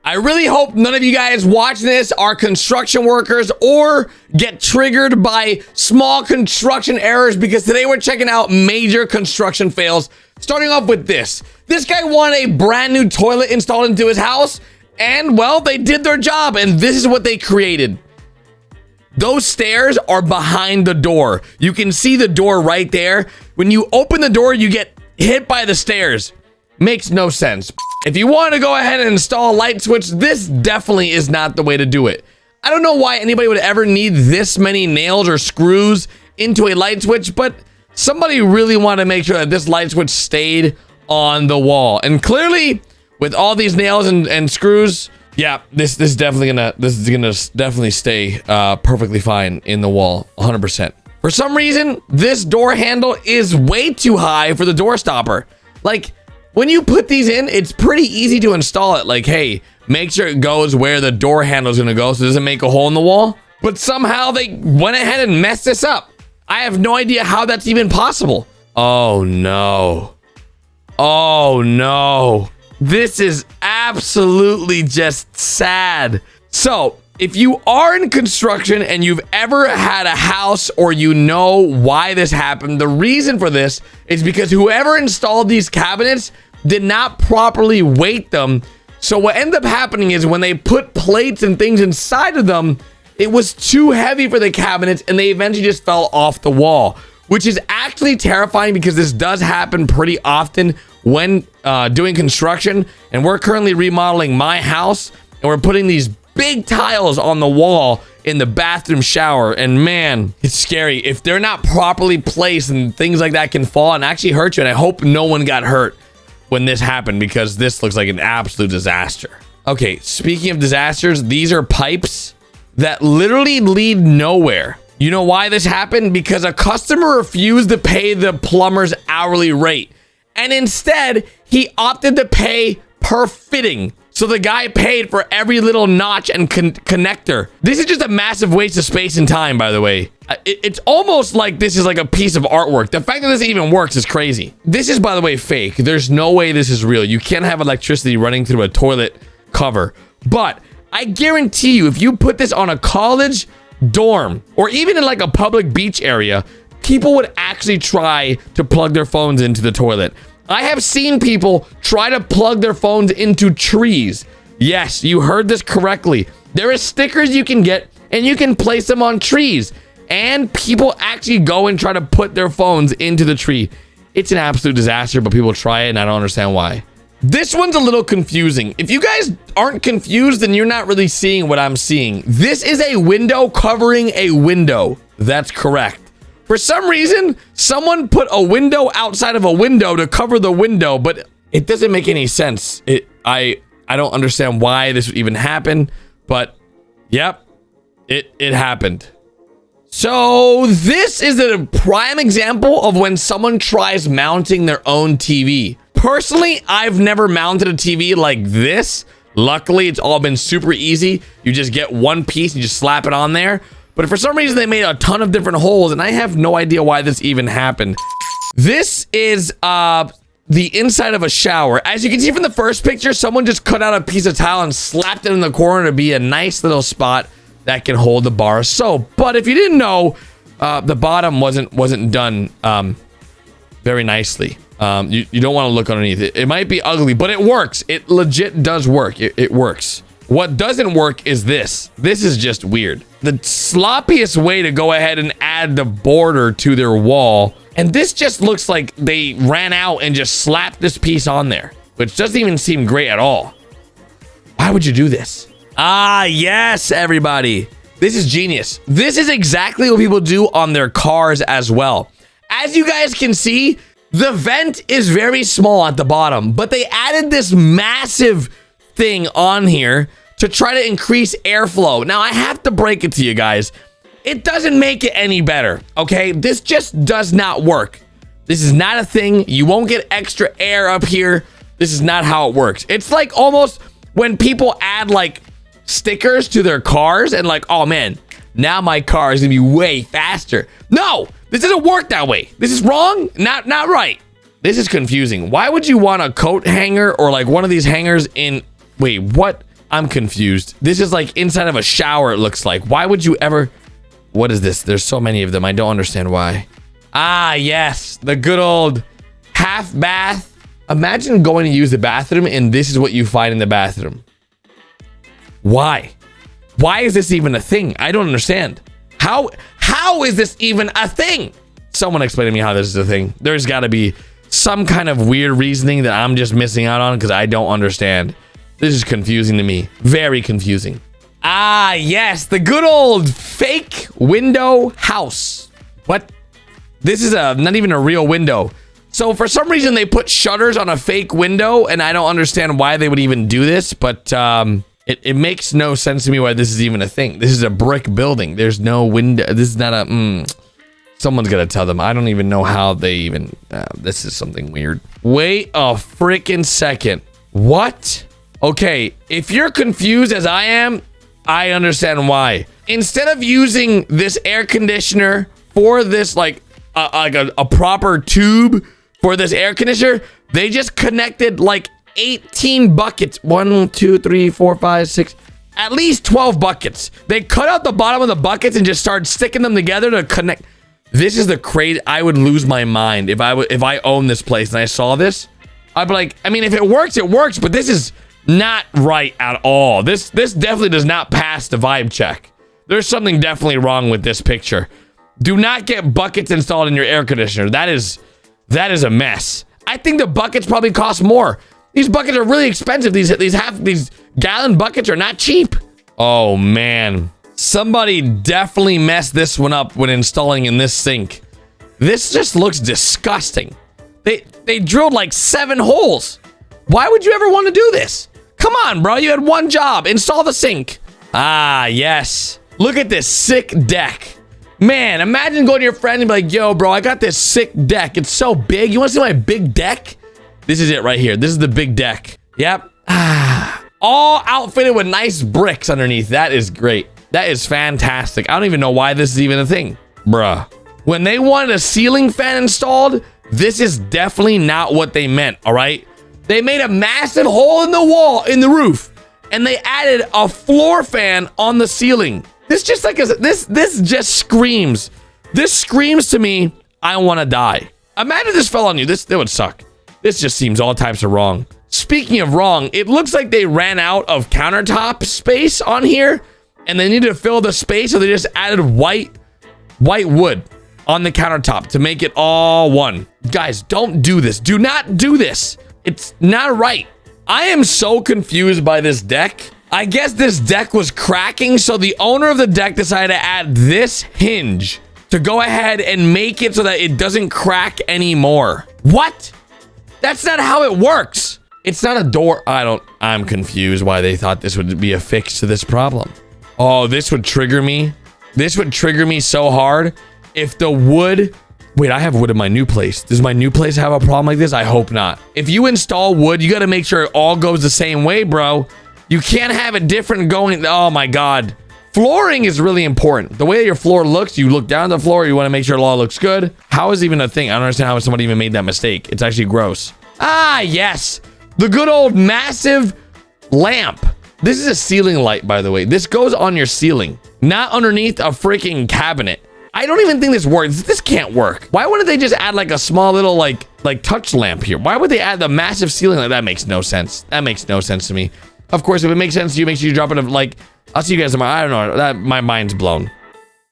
I really hope none of you guys watching this are construction workers or get triggered by small construction errors, because today we're checking out major construction fails. Starting off with this. This guy wanted a brand new toilet installed into his house, and well, they did their job, and this is what they created. Those stairs are behind the door. You can see the door right there. When you open the door, you get hit by the stairs. Makes no sense. If you want to go ahead and install a light switch, this definitely is not the way to do it. I don't know why anybody would ever need this many nails or screws into a light switch, but somebody really wanted to make sure that this light switch stayed on the wall. And clearly, with all these nails and screws, yeah, this is gonna definitely stay perfectly fine in the wall, 100%. For some reason, this door handle is way too high for the door stopper. Like, when you put these in, it's pretty easy to install it. Like, hey, make sure it goes where the door handle is gonna go so it doesn't make a hole in the wall. But somehow they went ahead and messed this up. I have no idea how that's even possible. Oh no. Oh no. This is absolutely just sad. So, if you are in construction and you've ever had a house or you know why this happened, the reason for this is because whoever installed these cabinets did not properly weight them. So what ended up happening is when they put plates and things inside of them, it was too heavy for the cabinets and they eventually just fell off the wall, which is actually terrifying because this does happen pretty often when doing construction. And we're currently remodeling my house and we're putting these big tiles on the wall in the bathroom shower, and man, it's scary. If they're not properly placed and things like that can fall and actually hurt you, and I hope no one got hurt when this happened because this looks like an absolute disaster. Okay, speaking of disasters, these are pipes that literally lead nowhere. You know why this happened? Because a customer refused to pay the plumber's hourly rate, and instead he opted to pay per fitting. So the guy paid for every little notch and connector. This is just a massive waste of space and time, by the way. It's almost like this is like a piece of artwork. The fact that this even works is crazy. This is, by the way, fake. There's no way this is real. You can't have electricity running through a toilet cover. But I guarantee you, if you put this on a college dorm or even in like a public beach area, people would actually try to plug their phones into the toilet. I have seen people try to plug their phones into trees. Yes, you heard this correctly. There are stickers you can get and you can place them on trees. And people actually go and try to put their phones into the tree. It's an absolute disaster, but people try it and I don't understand why. This one's a little confusing. If you guys aren't confused, then you're not really seeing what I'm seeing. This is a window covering a window. That's correct. For some reason, someone put a window outside of a window to cover the window, but it doesn't make any sense. I don't understand why this would even happen, but yep, it happened. So this is a prime example of when someone tries mounting their own TV. Personally, I've never mounted a TV like this. Luckily, it's all been super easy. You just get one piece and just slap it on there. But for some reason, they made a ton of different holes, and I have no idea why this even happened. This is the inside of a shower. As you can see from the first picture, someone just cut out a piece of tile and slapped it in the corner to be a nice little spot that can hold the bar of soap. But if you didn't know, the bottom wasn't done very nicely. You don't want to look underneath it. It might be ugly, but it works. It legit does work. It works. What doesn't work is this. This is just weird. The sloppiest way to go ahead and add the border to their wall. And this just looks like they ran out and just slapped this piece on there, which doesn't even seem great at all. Why would you do this? Ah, yes, everybody. This is genius. This is exactly what people do on their cars as well. As you guys can see, the vent is very small at the bottom, but they added this massive thing on here to try to increase airflow. Now, I have to break it to you guys. It doesn't make it any better, okay? This just does not work. This is not a thing. You won't get extra air up here. This is not how it works. It's like almost when people add like stickers to their cars and like, oh man, now my car is gonna be way faster. No, this doesn't work that way. This is wrong, not right. This is confusing. Why would you want a coat hanger or like one of these hangers in, wait, what? I'm confused. This is like inside of a shower, it looks like. Why would you ever... What is this? There's so many of them. I don't understand why. Ah, yes. The good old half bath. Imagine going to use the bathroom and this is what you find in the bathroom. Why? Why is this even a thing? I don't understand. How is this even a thing? Someone explain to me how this is a thing. There's got to be some kind of weird reasoning that I'm just missing out on because I don't understand. This is confusing to me. Very confusing. Ah, yes. The good old fake window house. What? This is not even a real window. So for some reason, they put shutters on a fake window, and I don't understand why they would even do this, but it makes no sense to me why this is even a thing. This is a brick building. There's no window. This is not a... Someone's gonna tell them. I don't even know how they even... this is something weird. Wait a freaking second. What? Okay, if you're confused as I am, I understand why. Instead of using this air conditioner for this, like a proper tube for this air conditioner, they just connected like 18 buckets. 1, 2, 3, 4, 5, 6, at least 12 buckets. They cut out the bottom of the buckets and just started sticking them together to connect. This is the crazy. I would lose my mind if I owned this place and I saw this. I'd be like, I mean, if it works, it works, but this is not right at all. This definitely does not pass the vibe check. There's something definitely wrong with this picture. Do not get buckets installed in your air conditioner. That is a mess. I think the buckets probably cost more. These buckets are really expensive. These gallon buckets are not cheap. Oh man. Somebody definitely messed this one up when installing in this sink. This just looks disgusting. They drilled like 7 holes. Why would you ever want to do this? Come on, bro. You had one job. Install the sink. Ah, yes. Look at this sick deck. Man, imagine going to your friend and be like, yo, bro, I got this sick deck. It's so big. You want to see my big deck? This is it right here. This is the big deck. Yep. Ah, all outfitted with nice bricks underneath. That is great. That is fantastic. I don't even know why this is even a thing. Bruh. When they wanted a ceiling fan installed, this is definitely not what they meant, all right? They made a massive hole in the wall, in the roof, and they added a floor fan on the ceiling. This just like this just screams. This screams to me, I want to die. Imagine this fell on you. That would suck. This just seems all types of wrong. Speaking of wrong, it looks like they ran out of countertop space on here, and they needed to fill the space, so they just added white wood on the countertop to make it all one. Guys, don't do this. Do not do this. It's not right. I am so confused by this deck. I guess this deck was cracking, so the owner of the deck decided to add this hinge to go ahead and make it so that it doesn't crack anymore. What? That's not how it works. It's not a door. I'm confused why they thought this would be a fix to this problem. Oh, this would trigger me. This would trigger me so hard if the wood... Wait, I have wood in my new place. Does my new place have a problem like this? I hope not. If you install wood, you got to make sure it all goes the same way, bro. You can't have it different going... Oh, my God. Flooring is really important. The way your floor looks, you look down the floor, you want to make sure it all looks good. How is even a thing? I don't understand how somebody even made that mistake. It's actually gross. Ah, yes. The good old massive lamp. This is a ceiling light, by the way. This goes on your ceiling, not underneath a freaking cabinet. I don't even think this works. This can't work. Why wouldn't they just add like a small little like touch lamp here? Why would they add the massive ceiling light? That makes no sense. That makes no sense to me. Of course, if it makes sense to you, make sure you drop it. Like, I'll see you guys tomorrow. I don't know. My mind's blown.